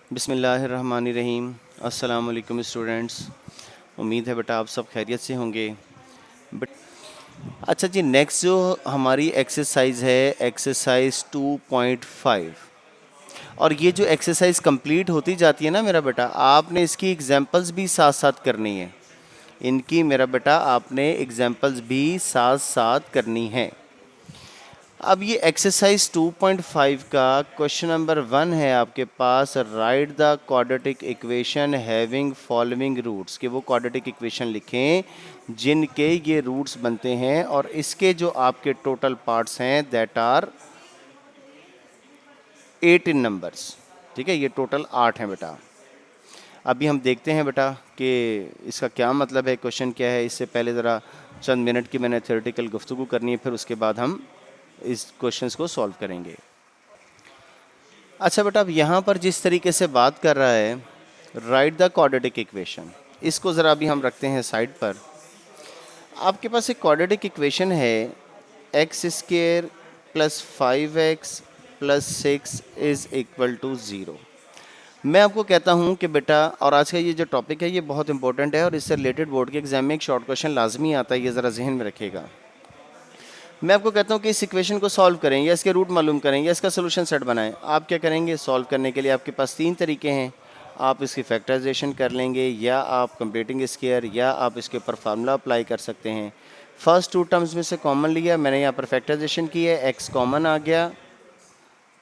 बिस्मिल्लाहिर्रहमानिर्रहीम। अस्सलाम वालेकुम स्टूडेंट्स। उम्मीद है बेटा आप सब खैरियत से होंगे। बट अच्छा जी, नेक्स्ट जो हमारी एक्सरसाइज है एक्सरसाइज 2.5, और ये जो एक्सरसाइज कंप्लीट होती जाती है ना मेरा बेटा, आपने इसकी एग्जांपल्स भी साथ साथ करनी है। इनकी मेरा बेटा आपने एग्जांपल्स भी साथ साथ करनी है। अब ये एक्सरसाइज 2.5 का क्वेश्चन नंबर 1 है आपके पास, write the quadratic equation having following roots, कि वो क्वाड्रेटिक इक्वेशन लिखें जिनके ये रूट्स बनते हैं और इसके जो आपके टोटल पार्ट्स हैं दैट आर 8 इन नंबर्स। ठीक है, ये टोटल 8 हैं बेटा। अभी हम देखते हैं बेटा कि इसका क्या मतलब है, क्वेश्चन क्या है। इससे पहले ज़रा चंद मिनट की मैंने थ्योरेटिकल गुफ्तगू करनी है, फिर उसके बाद हम इस क्वेश्चंस को सॉल्व करेंगे। अच्छा बेटा, अब यहाँ पर जिस तरीके से बात कर रहा है राइट द क्वाड्रेटिक इक्वेशन, इसको ज़रा अभी हम रखते हैं साइड पर। आपके पास एक क्वाड्रेटिक इक्वेशन है x square plus 5x plus 6 is equal to 0। मैं आपको कहता हूँ कि बेटा, और आज का ये जो टॉपिक है ये बहुत इंपॉर्टेंट है और इससे रिलेटेड बोर्ड के एग्जाम में एक शॉर्ट क्वेश्चन लाजमी आता है, ये ज़रा जहन में रखिएगा। मैं आपको कहता हूँ कि इस इक्वेशन को सॉल्व करें या इसके रूट मालूम करें या इसका सोल्यूशन सेट बनाएं। आप क्या करेंगे, सॉल्व करने के लिए आपके पास 3 तरीके हैं। आप इसकी फैक्टराइजेशन कर लेंगे, या आप कंप्लीटिंग स्क्वायर, या आप इसके ऊपर फार्मूला अप्लाई कर सकते हैं। फर्स्ट 2 टर्म्स में से कॉमन लिया, मैंने यहाँ पर फैक्टराइजेशन की है, एक्स कॉमन आ गया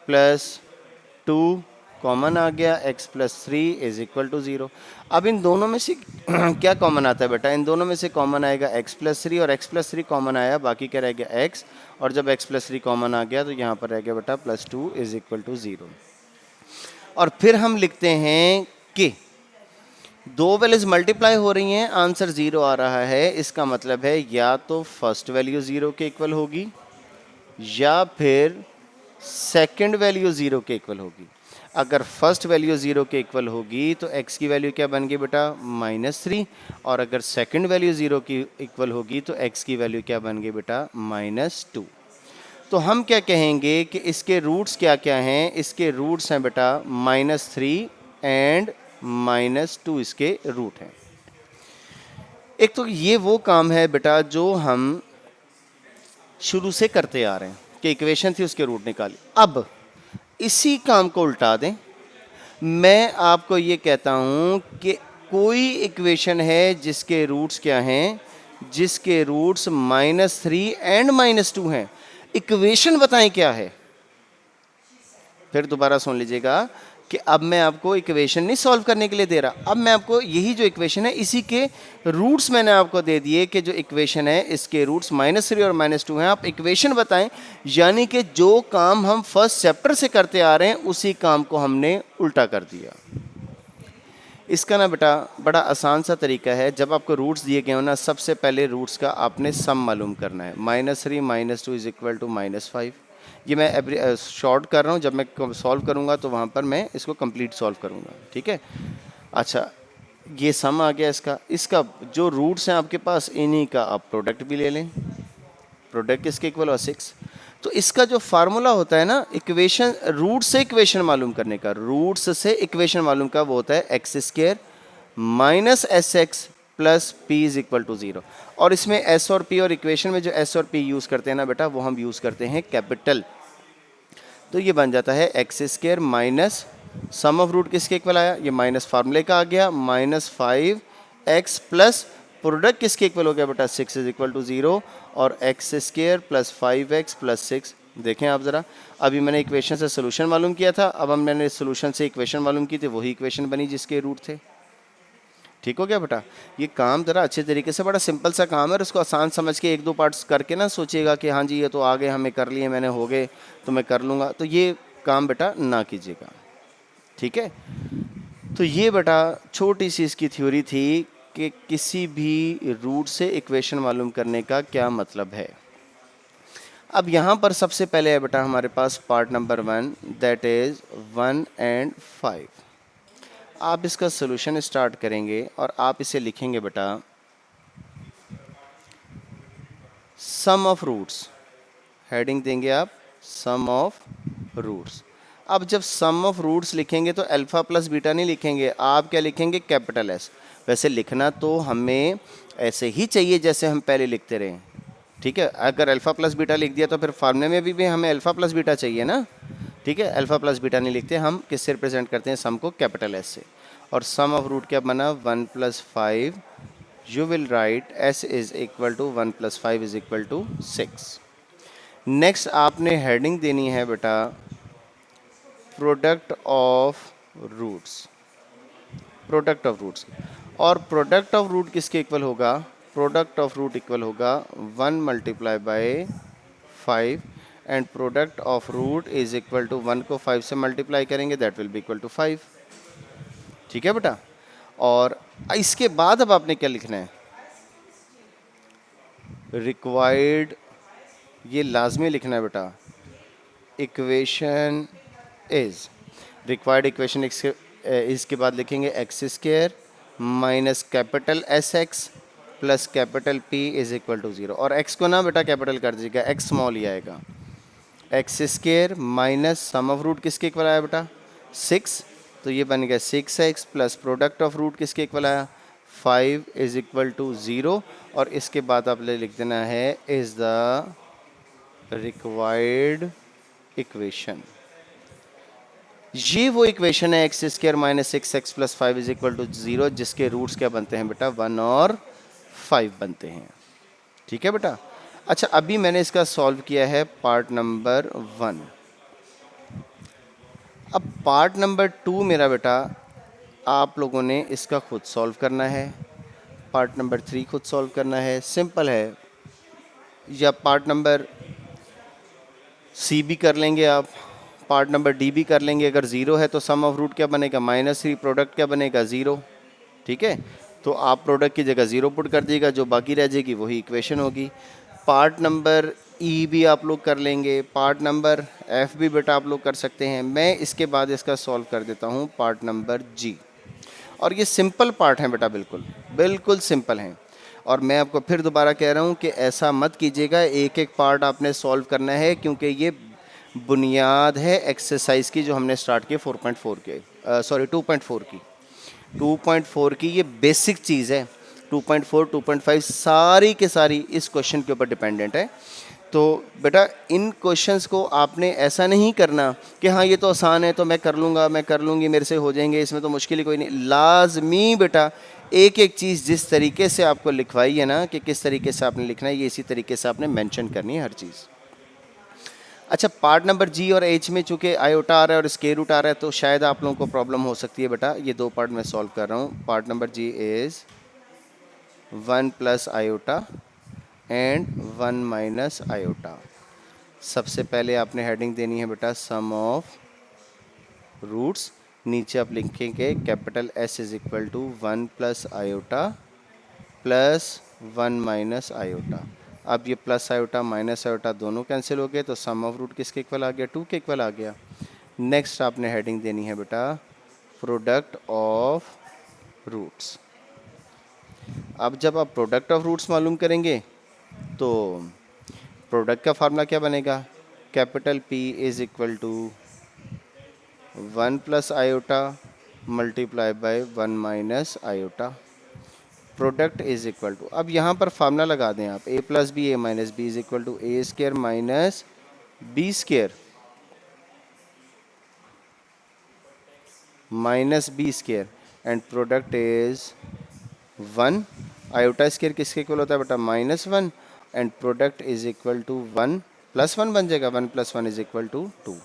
प्लस 2 कॉमन आ गया, x plus 3 is equal to 0। अब इन दोनों में से क्या कॉमन आता है बेटा, इन दोनों में से कॉमन आएगा x प्लस 3, और x प्लस 3 कॉमन आया, बाकी क्या रह गया x, और जब x प्लस 3 कॉमन आ गया तो यहाँ पर रह गया बेटा प्लस 2 इज इक्वल टू 0। और फिर हम लिखते हैं कि दो वैल्यूज मल्टीप्लाई हो रही हैं, आंसर 0 आ रहा है। इसका मतलब है या तो फर्स्ट वैल्यू 0 के इक्वल होगी या फिर सेकंड वैल्यू 0 के इक्वल होगी। अगर फर्स्ट वैल्यू 0 के इक्वल होगी तो x की वैल्यू क्या बन गई बेटा -3, और अगर सेकंड वैल्यू 0 की इक्वल होगी तो x की वैल्यू क्या बन गई बेटा -2। तो हम क्या कहेंगे कि इसके रूट्स क्या क्या हैं, इसके रूट्स हैं बेटा -3 एंड -2 इसके रूट हैं। एक तो ये वो काम है बेटा जो हम शुरू से करते आ रहे हैं कि इक्वेशन थी उसके रूट निकाले। अब इसी काम को उल्टा दें, मैं आपको ये कहता हूं कि कोई इक्वेशन है जिसके रूट्स क्या हैं, जिसके रूट्स -3 एंड -2 हैं। इक्वेशन बताएं क्या है। फिर दोबारा सुन लीजिएगा कि अब मैं आपको इक्वेशन नहीं सॉल्व करने के लिए दे रहा, अब मैं आपको यही जो इक्वेशन है इसी के रूट्स मैंने आपको दे दिए कि जो इक्वेशन है इसके रूट्स -3 और -2 हैं। आप इक्वेशन बताएं, यानी कि जो काम हम फर्स्ट चैप्टर से करते आ रहे हैं उसी काम को हमने उल्टा कर दिया। इसका ना बेटा बड़ा आसान सा तरीका है, जब आपको रूट्स दिए गए हो ना, सबसे पहले रूट्स का आपने सम मालूम करना है। -3 -2 इज इक्वल टू -5। ये मैं शॉर्ट कर रहा हूँ, जब मैं सॉल्व करूँगा तो वहाँ पर मैं इसको कंप्लीट सॉल्व करूँगा। ठीक है, अच्छा ये सम आ गया इसका। इसका जो रूट्स हैं आपके पास इन्हीं का आप प्रोडक्ट भी ले लें। प्रोडक्ट किसके इक्वल हुआ 6। तो इसका जो फार्मूला होता है ना इक्वेशन, रूट से इक्वेशन मालूम करने का, रूट्स से इक्वेशन मालूम का, वो होता है x square minus S x plus P is equal to 0। और इसमें एस और पी, और इक्वेशन में जो एस और पी यूज़ करते हैं ना बेटा, वो हम यूज़ करते हैं कैपिटल। तो ये बन जाता है x square minus sum of root किसके इक्वल आया, ये माइनस फार्मूले का आ गया, -5x प्लस प्रोडक्ट किसके इक्वल हो गया बेटा 6 इज इक्वल टू 0, और x square plus 5x plus 6। देखें आप ज़रा, अभी मैंने इक्वेशन से सोल्यूशन मालूम किया था, अब हम मैंने सोल्यूशन से इक्वेशन मालूम की थी, वही इक्वेशन बनी जिसके रूट थे। ठीक हो गया बेटा। ये काम ज़रा अच्छे तरीके से, बड़ा सिंपल सा काम है, और उसको आसान समझ के 1-2 पार्ट्स करके ना सोचिएगा कि हाँ जी ये तो आ गए, हमें कर लिए, मैंने हो गए तो मैं कर लूँगा, तो ये काम बेटा ना कीजिएगा। ठीक है, तो ये बेटा छोटी सी इसकी थ्योरी थी कि किसी भी रूट से इक्वेशन मालूम करने का क्या मतलब है। अब यहाँ पर सबसे पहले है बेटा हमारे पास part number 1, that is 1 and 5। आप इसका सोल्यूशन स्टार्ट करेंगे और आप इसे लिखेंगे बेटा सम ऑफ रूट्स, हेडिंग देंगे आप सम ऑफ रूट्स। अब जब सम ऑफ रूट्स लिखेंगे तो अल्फ़ा प्लस बीटा नहीं लिखेंगे, आप क्या लिखेंगे, कैपिटल एस। वैसे लिखना तो हमें ऐसे ही चाहिए जैसे हम पहले लिखते रहे, ठीक है। अगर अल्फ़ा प्लस बीटा लिख दिया तो फिर फार्मूले में भी हमें अल्फ़ा प्लस बीटा चाहिए ना, ठीक है। अल्फ़ा प्लस बीटा नहीं लिखते, हम किससे रिप्रेजेंट करते हैं, सम को कैपिटल एस से। और सम ऑफ रूट क्या बना, 1+5, you will write S is equal to 1+5 is equal to 6। Next आपने हेडिंग देनी है बेटा product of roots, product of roots. और प्रोडक्ट ऑफ रूट किसके इक्वल होगा, प्रोडक्ट ऑफ रूट इक्वल होगा 1 multiply by 5 and product of root is equal to 1 को 5 से मल्टीप्लाई करेंगे that will be equal to 5, ठीक है बेटा। और इसके बाद अब आपने क्या लिखना है, रिक्वायर्ड, ये लाजमी लिखना है बेटा, इक्वेशन इज, रिक्वायर्ड इक्वेशन इसके बाद लिखेंगे x square minus capital S x plus capital P is equal to 0। और एक्स को ना बेटा कैपिटल कर दीजिएगा, एक्स स्मॉल ही आएगा। X square minus sum of root किसके इक्वल आया बेटा, 6, तो ये बन गया 6x plus product of root किसके इक्वल आया, 5 इज इक्वल टू 0। और इसके बाद आपने लिख देना है इज द रिक्वायर्ड इक्वेशन। ये वो इक्वेशन है x square minus 6x plus 5 is equal to 0 जिसके रूट्स क्या बनते हैं बेटा, 1 और 5 बनते हैं, ठीक है बेटा। अच्छा अभी मैंने इसका सॉल्व किया है पार्ट नंबर 1। अब पार्ट नंबर 2 मेरा बेटा आप लोगों ने इसका खुद सॉल्व करना है, पार्ट नंबर 3 खुद सॉल्व करना है, सिंपल है। या पार्ट नंबर सी भी कर लेंगे आप, पार्ट नंबर डी भी कर लेंगे। अगर 0 है तो सम ऑफ रूट क्या बनेगा, -3, प्रोडक्ट क्या बनेगा 0, ठीक है। तो आप प्रोडक्ट की जगह 0 पुट कर दीजिएगा, जो बाकी रह जाएगी वही इक्वेशन होगी। पार्ट नंबर ई भी आप लोग कर लेंगे, पार्ट नंबर एफ भी बेटा आप लोग कर सकते हैं। मैं इसके बाद इसका सॉल्व कर देता हूँ पार्ट नंबर जी। और ये सिंपल पार्ट है बेटा, बिल्कुल बिल्कुल सिंपल हैं। और मैं आपको फिर दोबारा कह रहा हूँ कि ऐसा मत कीजिएगा, एक एक पार्ट आपने सॉल्व करना है, क्योंकि ये बुनियाद है एक्सरसाइज की जो हमने स्टार्ट की 4.4 के, सॉरी 2.4 की, 2.4 की ये बेसिक चीज़ है। 2.4 2.5 सारी के सारी इस क्वेश्चन के ऊपर डिपेंडेंट है। तो बेटा इन क्वेश्चंस को आपने ऐसा नहीं करना कि हाँ ये तो आसान है तो मैं कर लूँगा, मैं कर लूँगी, मेरे से हो जाएंगे, इसमें तो मुश्किल ही कोई नहीं। लाजमी बेटा एक एक चीज़ जिस तरीके से आपको लिखवाई है ना कि किस तरीके से आपने लिखना है, ये इसी तरीके से आपने मेंशन करनी है हर चीज़। अच्छा पार्ट नंबर जी और एच में चूँकि आयोटा आ रहा है और स्क्वायर रूट आ रहा है तो शायद आप लोगों को प्रॉब्लम हो सकती है बेटा। ये दो पार्ट मैं सॉल्व कर रहा हूँ। Part number G is 1 plus iota and 1 minus iota. सबसे पहले आपने हेडिंग देनी है बेटा सम ऑफ रूट्स, नीचे आप लिखेंगे capital S is equal to 1 plus iota plus 1 minus iota. अब ये प्लस आयोटा माइनस आयोटा दोनों कैंसिल हो गए तो सम ऑफ रूट किसके इक्वल आ गया, 2 के इक्वल आ गया। नेक्स्ट आपने हेडिंग देनी है बेटा प्रोडक्ट ऑफ रूट्स। अब जब आप प्रोडक्ट ऑफ रूट्स मालूम करेंगे तो प्रोडक्ट का फार्मूला क्या बनेगा, capital P is equal to 1 plus iota multiply by 1 minus iota. Product is equal to, अब यहाँ पर फार्मूला लगा दें आप, a plus B A minus B is equal to A square minus B square minus B square and product is 1। Iota square किसके equal होता है बेटा, -1 and product is equal to 1 plus 1 बन जाएगा, 1 plus 1 is equal to 2।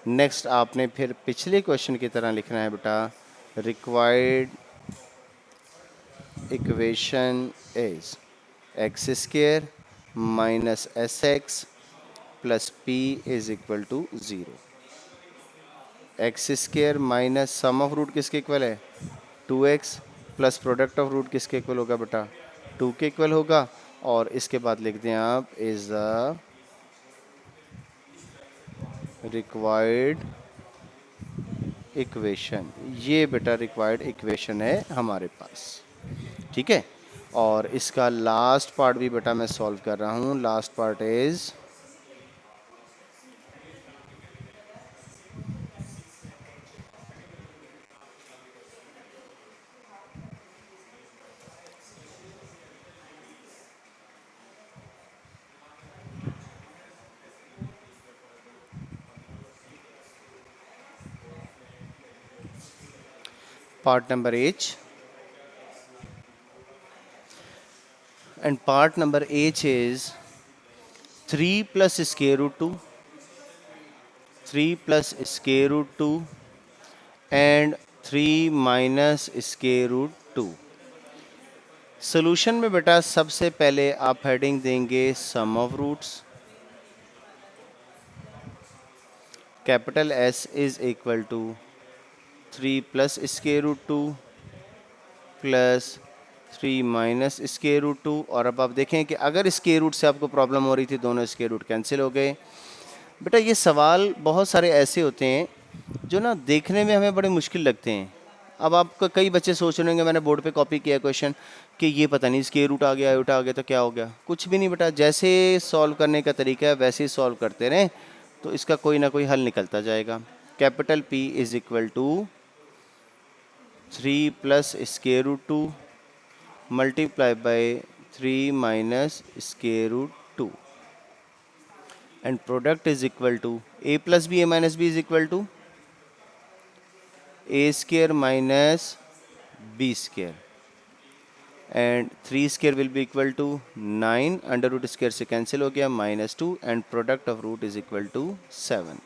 Next आपने फिर पिछले question की तरह लिखना है बेटा required equation is x square minus S x plus P is equal to 0। X square minus sum of root किसके इक्वल है, 2x plus product of root किसके इक्वल होगा बेटा, 2 के इक्वल होगा। और इसके बाद लिख दें आप इज द रिक्वायर्ड इक्वेशन। ये बेटा रिक्वायर्ड इक्वेशन है हमारे पास, ठीक है। और इसका लास्ट पार्ट भी बेटा मैं सॉल्व कर रहा हूँ। Last part is part number H. And part number H is 3 plus square root 2, 3 plus square root 2 and 3 minus square root 2. Solution में बेटा सबसे पहले आप हेडिंग देंगे sum of roots, capital S is equal to 3 plus square root 2 plus 3 minus square root 2। और अब आप देखें कि अगर स्क्वायर रूट से आपको प्रॉब्लम हो रही थी, दोनों स्क्वायर रूट कैंसिल हो गए। बेटा ये सवाल बहुत सारे ऐसे होते हैं जो ना देखने में हमें बड़े मुश्किल लगते हैं। अब आपको कई बच्चे सोच रहे होंगे मैंने बोर्ड पे कॉपी किया क्वेश्चन कि ये पता नहीं स्क्वायर रूट आ गया, आयोटा आ गया तो क्या हो गया। कुछ भी नहीं बेटा, जैसे सॉल्व करने का तरीका है वैसे ही सॉल्व करते रहें तो इसका कोई ना कोई हल निकलता जाएगा। Capital P is equal to 3 plus square root 2 multiply by 3 minus square root 2 and product is equal to a plus B, a minus B is equal to a square minus b square and 3 square will be equal to 9, under root square से cancel हो गया, -2 and product of root is equal to 7।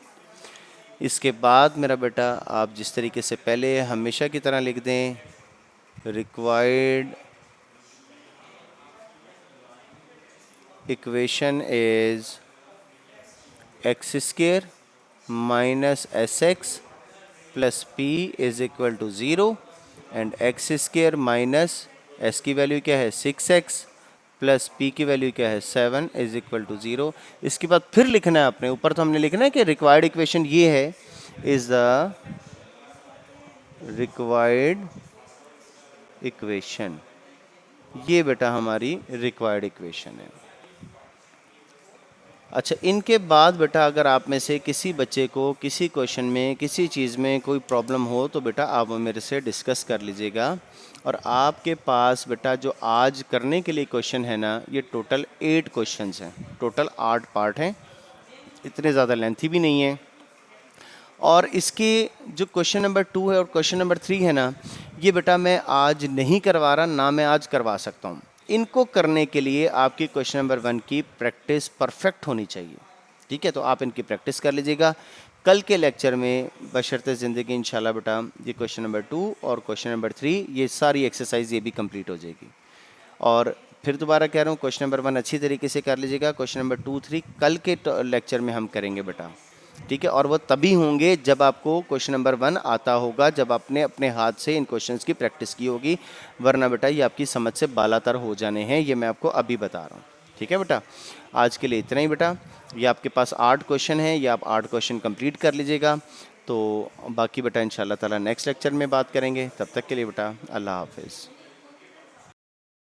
इसके बाद मेरा बेटा आप जिस तरीके से पहले हमेशा की तरह लिख दें, required equation is x square minus sx plus p is equal to 0 and x square minus s की वैल्यू क्या है 6x प्लस p की वैल्यू क्या है 7 इज इक्वल टू 0। इसके बाद फिर लिखना है आपने, ऊपर तो हमने लिखना है कि रिक्वायर्ड इक्वेशन ये है, इज द रिक्वायर्ड इक्वेशन। ये बेटा हमारी रिक्वायर्ड इक्वेशन है। अच्छा, इनके बाद बेटा अगर आप में से किसी बच्चे को किसी क्वेश्चन में किसी चीज़ में कोई प्रॉब्लम हो तो बेटा आप मेरे से डिस्कस कर लीजिएगा। और आपके पास बेटा जो आज करने के लिए क्वेश्चन है ना, ये टोटल 8 क्वेश्चंस हैं, टोटल 8 पार्ट हैं, इतने ज़्यादा लेंथी भी नहीं है। और इसके जो क्वेश्चन नंबर 2 है और क्वेश्चन नंबर 3 है ना, ये बेटा मैं आज नहीं करवा रहा, ना मैं आज करवा सकता हूँ। इनको करने के लिए आपकी क्वेश्चन नंबर 1 की प्रैक्टिस परफेक्ट होनी चाहिए, ठीक है। तो आप इनकी प्रैक्टिस कर लीजिएगा। कल के लेक्चर में बशर्ते ज़िंदगी इंशाल्लाह बेटा ये क्वेश्चन नंबर 2 और क्वेश्चन नंबर 3 ये सारी एक्सरसाइज ये भी कंप्लीट हो जाएगी। और फिर दोबारा कह रहा हूँ, क्वेश्चन नंबर 1 अच्छी तरीके से कर लीजिएगा। क्वेश्चन नंबर 2, 3 कल के लेक्चर में हम करेंगे बेटा, ठीक है। और वो तभी होंगे जब आपको क्वेश्चन नंबर 1 आता होगा, जब आपने अपने हाथ से इन क्वेश्चंस की प्रैक्टिस की होगी, वरना बेटा ये आपकी समझ से बालातर हो जाने हैं, ये मैं आपको अभी बता रहा हूँ, ठीक है बेटा। आज के लिए इतना ही बेटा। ये आपके पास 8 क्वेश्चन हैं, ये आप 8 क्वेश्चन कंप्लीट कर लीजिएगा। तो बाकी बेटा इंशाल्लाह ताला नेक्स्ट लेक्चर में बात करेंगे। तब तक के लिए बेटा अल्लाह हाफिज़।